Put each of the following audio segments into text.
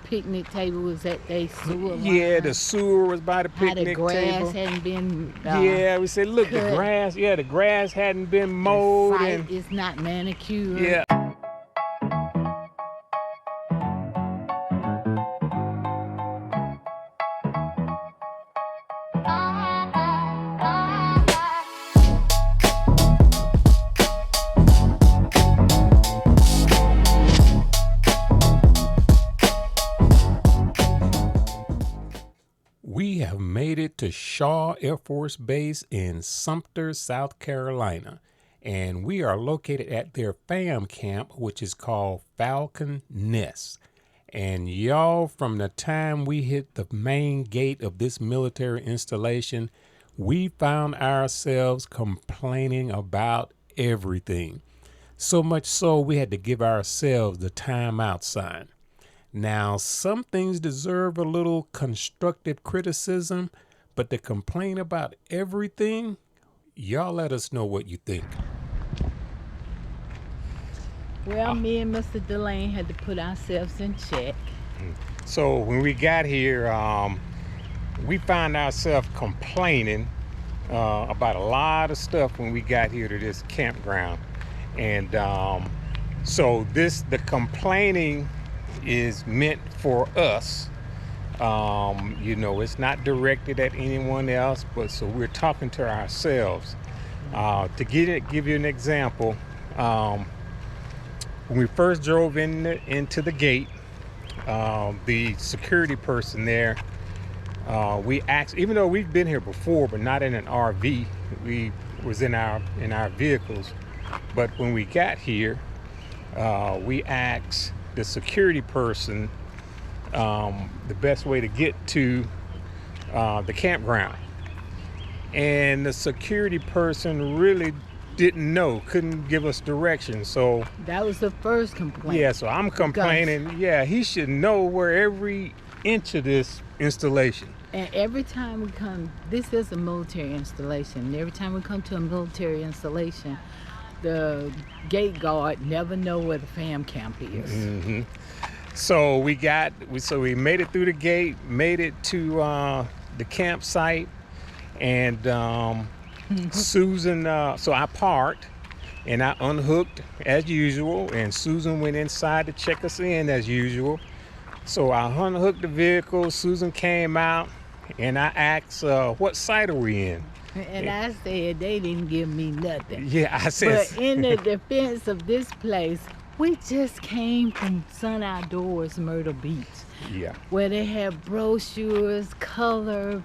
picnic table was at their sewer line. Yeah, the sewer was by the How the picnic grass table. hadn't been Yeah, we said, look, the cut. grass. Yeah, the grass hadn't been The mowed. site And is not manicured. yeah. We have made it to Shaw Air Force Base in Sumter, South Carolina, and we are located at their FamCamp, which is called Falcon Nest. And y'all, from the time we hit the main gate of this military installation, we found ourselves complaining about everything. So much so we had to give ourselves the timeout sign. Now, some things deserve a little constructive criticism, but to complain about everything, y'all let us know what you think. Well, me and Mr. Delane had to put ourselves in check. So when we got here, we found ourselves complaining about a lot of stuff when we got here to this campground. And so the complaining is meant for us. It's not directed at anyone else, but so we're talking to ourselves. To give you an example, when we first drove into the gate, the security person there, we asked, even though we've been here before, but not in an RV, we was in our vehicles. But when we got here, we asked the security person the best way to get to the campground, and the security person really didn't know, couldn't give us directions. So That was the first complaint. yeah, so I'm complaining. Yeah, he should know where every inch of this installation. And every time we come, this is a military installation. And every time we come to a military installation, the gate guard never know where the FamCamp is. Mm-hmm. So we made it through the gate, made it to the campsite, and Susan. So I parked and I unhooked as usual, and Susan went inside to check us in as usual. So I unhooked the vehicle. Susan came out, and I asked, "What site are we in?" And I said they didn't give me nothing. Yeah, I said. But in the defense of this place, we just came from Sun Outdoors, Myrtle Beach, Yeah. where they have brochures, colored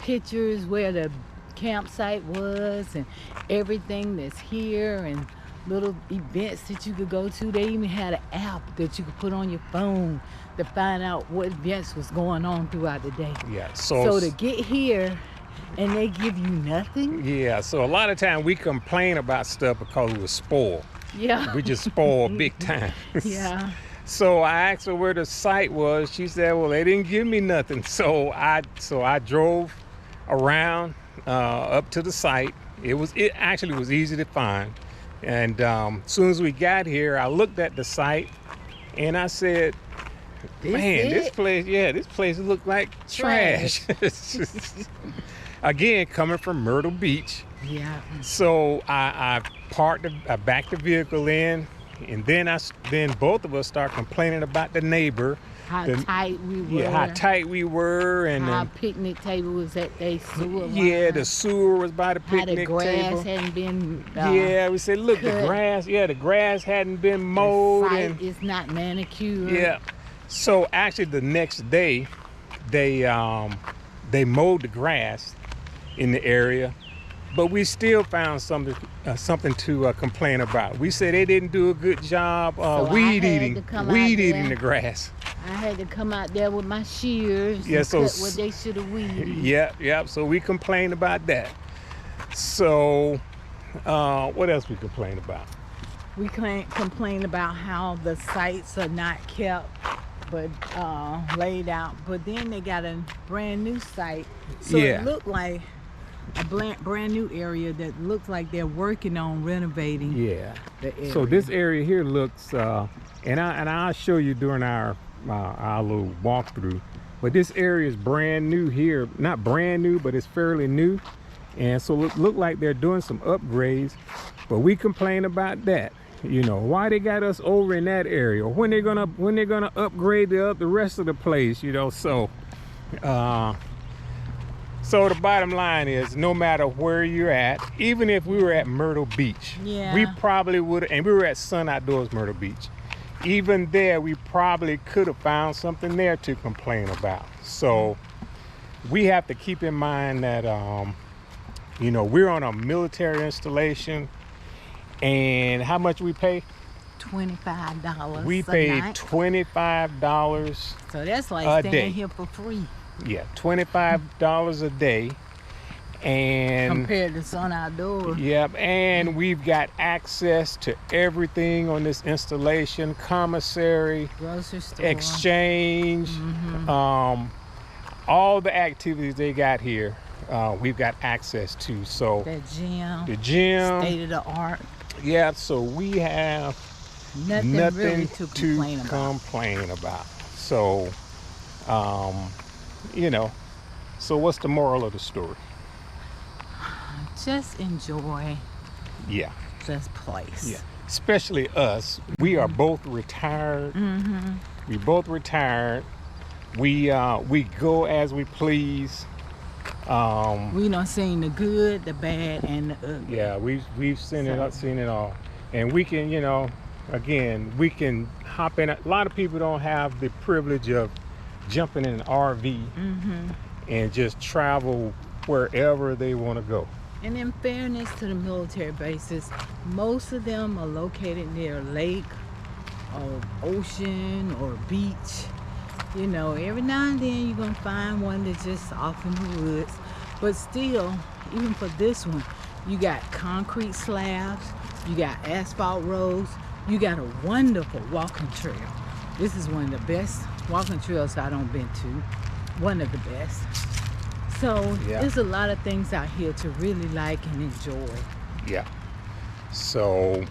pictures where the campsite was and everything that's here, and little events that you could go to. They even had an app that you could put on your phone to find out what events was going on throughout the day. Yeah. So to get here and they give you nothing? Yeah. So a lot of time we complain about stuff because we were spoiled. Yeah. We just spoiled big time. Yeah. So I asked her where the site was. She said, "Well, they didn't give me nothing." So I drove around up to the site. It actually was easy to find. And as soon as we got here, I looked at the site and I said, "Man, this place looked like trash." Again, coming from Myrtle Beach. Yeah. So I backed the vehicle in, and then both of us start complaining about the neighbor. How tight we were. Yeah, how tight we were, and how picnic table was at their sewer line. yeah, the sewer was by the how the picnic grass table. hadn't been Yeah, we said, look, cut. the grass hadn't been mowed, the site and is not manicured. yeah. So actually, the next day, they mowed the grass in the area, but we still found something to complain about. We said they didn't do a good job weed eating the grass. I had to come out there with my shears Yeah, and so cut what they should have weeded. Yep. So we complained about that. So what else we complained about? We complain about how the sites are not kept but laid out, but then they got a brand new site, so Yeah. it looked like a brand new area that looks like they're working on renovating. Yeah. The area. So this area here looks, and I'll show you during our little walkthrough. But this area is brand new here. Not brand new, but it's fairly new. And so look like they're doing some upgrades. But we complain about that. You know, why they got us over in that area? When they're gonna upgrade the rest of the place? You know, so so the bottom line is, no matter where you're at, even if we were at Myrtle Beach, we probably would, and we were at Sun Outdoors Myrtle Beach, even there we probably could have found something there to complain about. So we have to keep in mind that you know, we're on a military installation, and how much we pay? $25. We paid $25. So that's like a staying day. here for free. Yeah, $25 a day. And compared to Sun Outdoors. Yep, and we've got access to everything on this installation: commissary, grocery store, exchange, all the activities they got here. We've got access to. So the gym, state of the art. Yeah, so we have nothing really to complain about. So, you know, so what's the moral of the story? Just enjoy this place. Yeah, especially us. We are both retired. We both retired. We go as we please. We done seen the good, the bad, and the ugly. Yeah, we've seen it all, and we can, you know, again, we can hop in. A lot of people don't have the privilege of jumping in an RV and just travel wherever they want to go. And in fairness to the military bases, most of them are located near a lake or ocean or beach. You know, every now and then you're gonna find one that's just off in the woods. But still, even for this one, you got concrete slabs, you got asphalt roads, you got a wonderful walking trail. This is one of the best walking trails I done been to. One of the best. So there's a lot of things out here to really like and enjoy. Yeah. So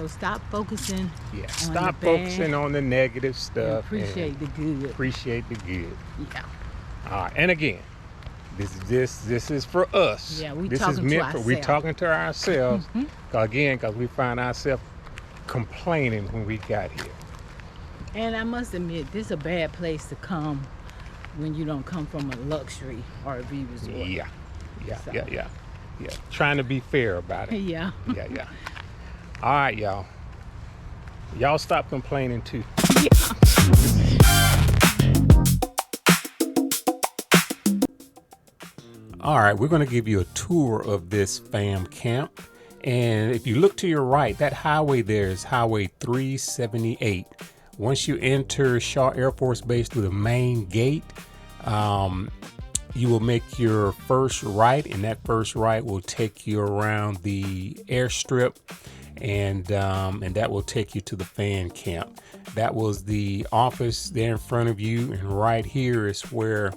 stop focusing. Yeah. Stop focusing on the negative stuff. Appreciate the good. Appreciate the good. Yeah. All right. And again, this is for us. Yeah, we this talking is meant to for ourselves. we talking to ourselves. Because we find ourselves complaining when we got here. And I must admit, this is a bad place to come when you don't come from a luxury RV resort. Yeah. Trying to be fair about it. Yeah. Yeah. All right, y'all. Y'all stop complaining too. All right, we're going to give you a tour of this fam camp. And if you look to your right, that highway there is Highway 378. Once you enter Shaw Air Force Base through the main gate, you will make your first right, and that first right will take you around the airstrip, and that will take you to the fan camp. That was the office there in front of you, and right here is where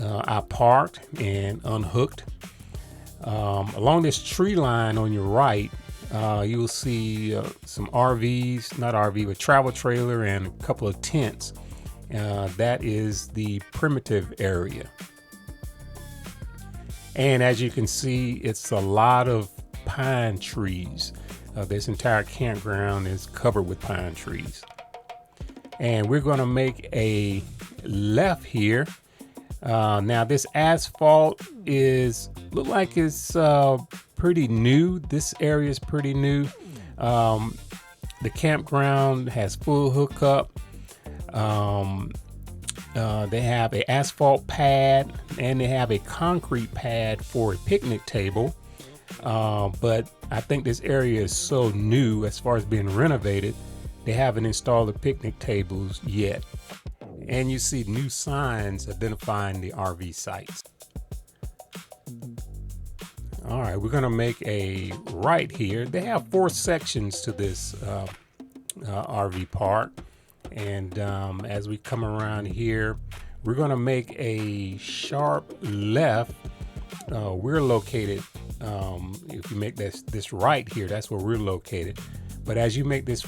I parked and unhooked. Along this tree line on your right, you will see some RVs, not RV, but travel trailer and a couple of tents. That is the primitive area. And as you can see, it's a lot of pine trees. This entire campground is covered with pine trees. And we're going to make a left here. Now this asphalt look like it's pretty new. This area is pretty new. The campground has full hookup. They have an asphalt pad and they have a concrete pad for a picnic table. But I think this area is so new as far as being renovated, they haven't installed the picnic tables yet. And you see new signs identifying the RV sites. All right, we're gonna make a right here. They have 4 sections to this RV park. And as we come around here, we're gonna make a sharp left we're located, if you make this right here, that's where we're located. But as you make this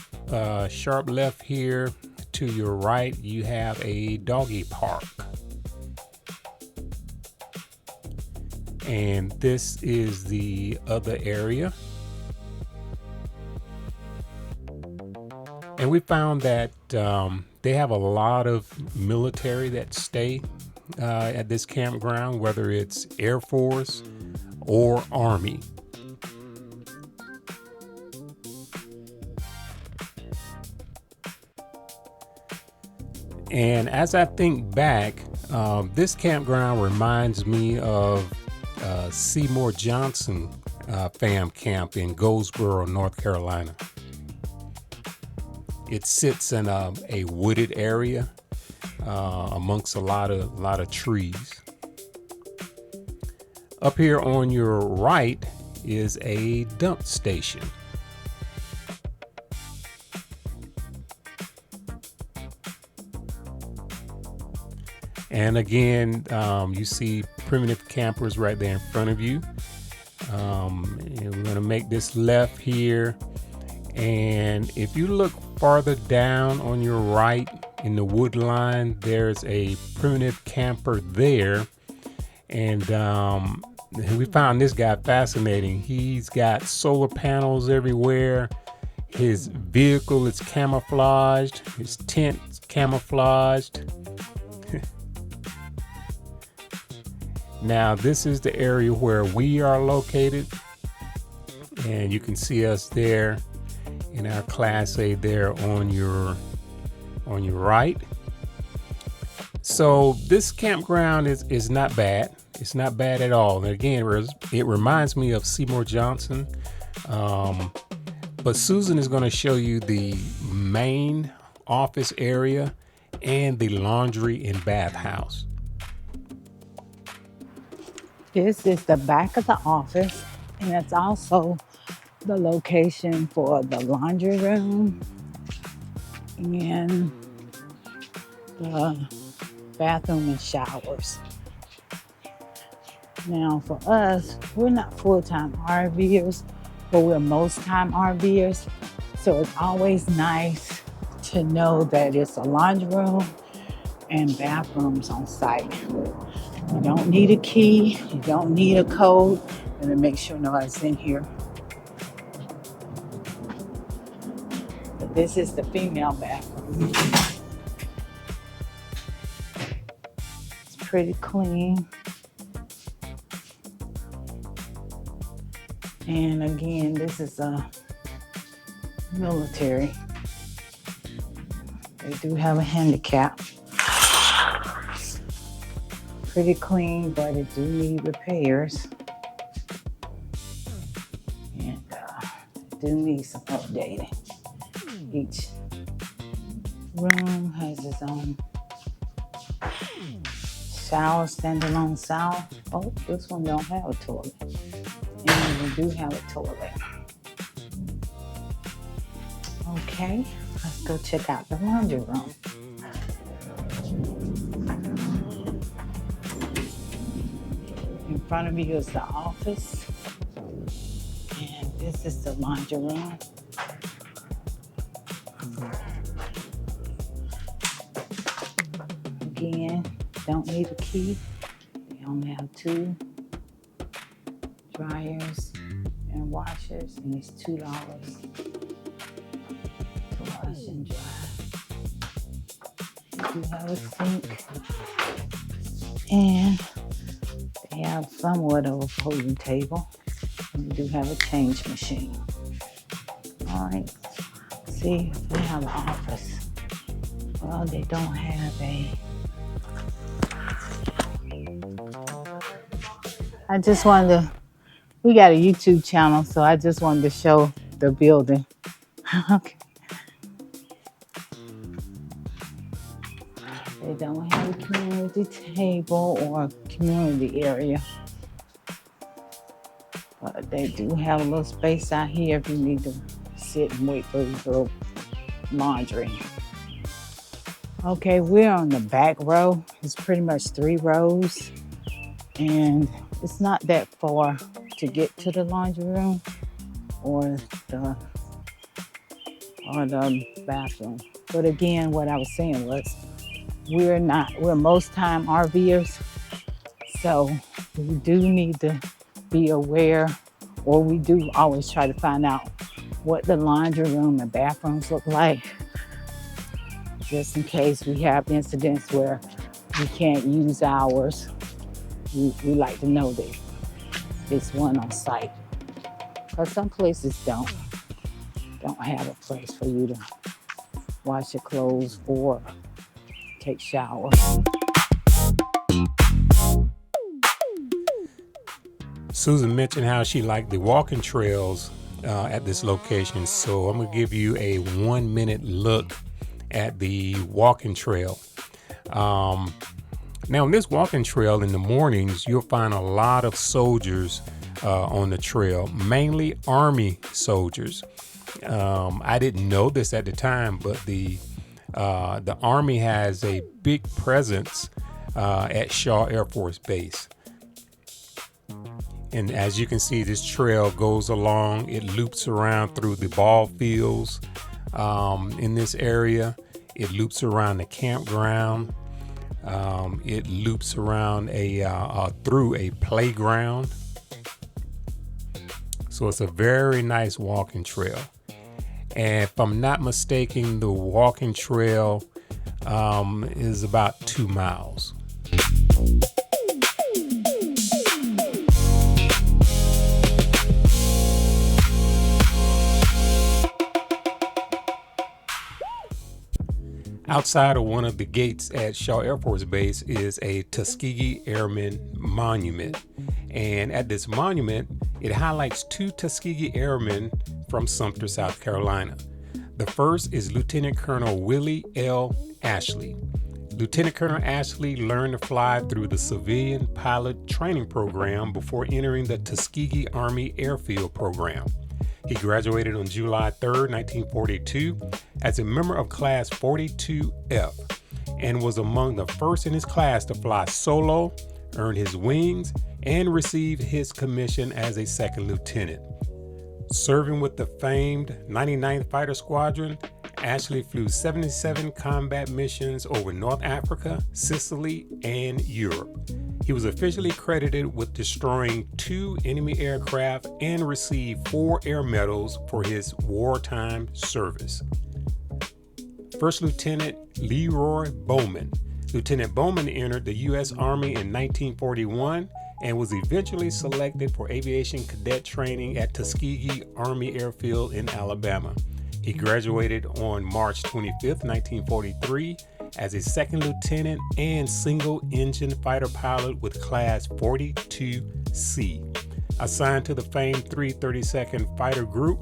sharp left here, to your right, you have a doggy park. And this is the other area. And we found that they have a lot of military that stay at this campground, whether it's Air Force or Army. And as I think back, this campground reminds me of Seymour Johnson Fam Camp in Goldsboro, North Carolina. It sits in a wooded area amongst a lot of trees. Up here on your right is a dump station. And again, you see primitive campers right there in front of you. And we're gonna make this left here. And if you look farther down on your right in the wood line, there's a primitive camper there. And we found this guy fascinating. He's got solar panels everywhere. His vehicle is camouflaged. His tent's camouflaged. Now, this is the area where we are located. And you can see us there in our Class A there on your right. So this campground is not bad. It's not bad at all. And again, it reminds me of Seymour Johnson. But Susan is going to show you the main office area and the laundry and bathhouse. This is the back of the office, and it's also the location for the laundry room and the bathroom and showers. Now for us, we're not full-time RVers, but we're most-time RVers. So it's always nice to know that it's a laundry room and bathrooms on site. You don't need a key, you don't need a code, and to make sure nobody's in here. But this is the female bathroom. It's pretty clean. And again, this is a military. They do have a handicap. Pretty clean, but it do need repairs. And it do need some updating. Each room has its own shower, standalone shower. Oh, this one don't have a toilet. And we do have a toilet. Okay, let's go check out the laundry room. In front of you is the office, and this is the laundry room. Again, don't need a key. We only have 2 dryers and washers, and it's $2 to wash and dry. We do have a sink, and they have somewhat of a folding table. And we do have a change machine. All right, see, they have an office. Well, they don't have I just wanted to, we got a YouTube channel, so I just wanted to show the building. Okay. They don't have a community table or community area. But they do have a little space out here if you need to sit and wait for your laundry. Okay, we're on the back row. It's pretty much 3 rows. And It's not that far to get to the laundry room or the bathroom. But again, what I was saying was we're most time RVers, so we do need to be aware, or we do always try to find out what the laundry room and bathrooms look like, just in case we have incidents where we can't use ours. We like to know that it's one on site, because some places don't have a place for you to wash your clothes or take shower. Susan mentioned how she liked the walking trails at this location, so I'm going to give you a 1-minute look at the walking trail. Now, on this walking trail in the mornings, you'll find a lot of soldiers on the trail, mainly Army soldiers. I didn't know this at the time, but the Army has a big presence at Shaw Air Force Base. And as you can see, this trail goes along, it loops around through the ball fields in this area. It loops around the campground. It loops around through a playground. So it's a very nice walking trail. And if I'm not mistaken, the walking trail is about 2 miles. Outside of one of the gates at Shaw Air Force Base is a Tuskegee Airmen monument. And at this monument, it highlights 2 Tuskegee Airmen from Sumter, South Carolina. The first is Lieutenant Colonel Willie L. Ashley. Lieutenant Colonel Ashley learned to fly through the civilian pilot training program before entering the Tuskegee Army Airfield program. He graduated on July 3rd, 1942 as a member of Class 42F and was among the first in his class to fly solo, earn his wings, and receive his commission as a second lieutenant. Serving with the famed 99th Fighter Squadron, Ashley flew 77 combat missions over North Africa, Sicily, and Europe. He was officially credited with destroying 2 enemy aircraft and received 4 air medals for his wartime service. First Lieutenant Leroy Bowman. Lieutenant Bowman entered the U.S. Army in 1941 and was eventually selected for aviation cadet training at Tuskegee Army Airfield in Alabama. He graduated on March 25, 1943 as a second lieutenant and single-engine fighter pilot with Class 42C. Assigned to the famed 332nd Fighter Group,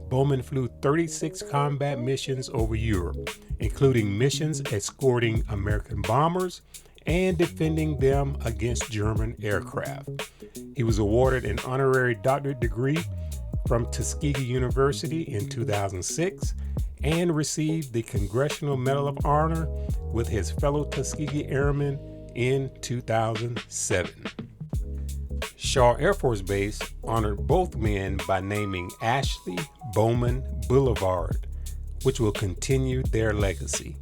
Bowman flew 36 combat missions over Europe, including missions escorting American bombers and defending them against German aircraft. He was awarded an honorary doctorate degree from Tuskegee University in 2006 and received the Congressional Medal of Honor with his fellow Tuskegee Airmen in 2007. Shaw Air Force Base honored both men by naming Ashley Bowman Boulevard, which will continue their legacy.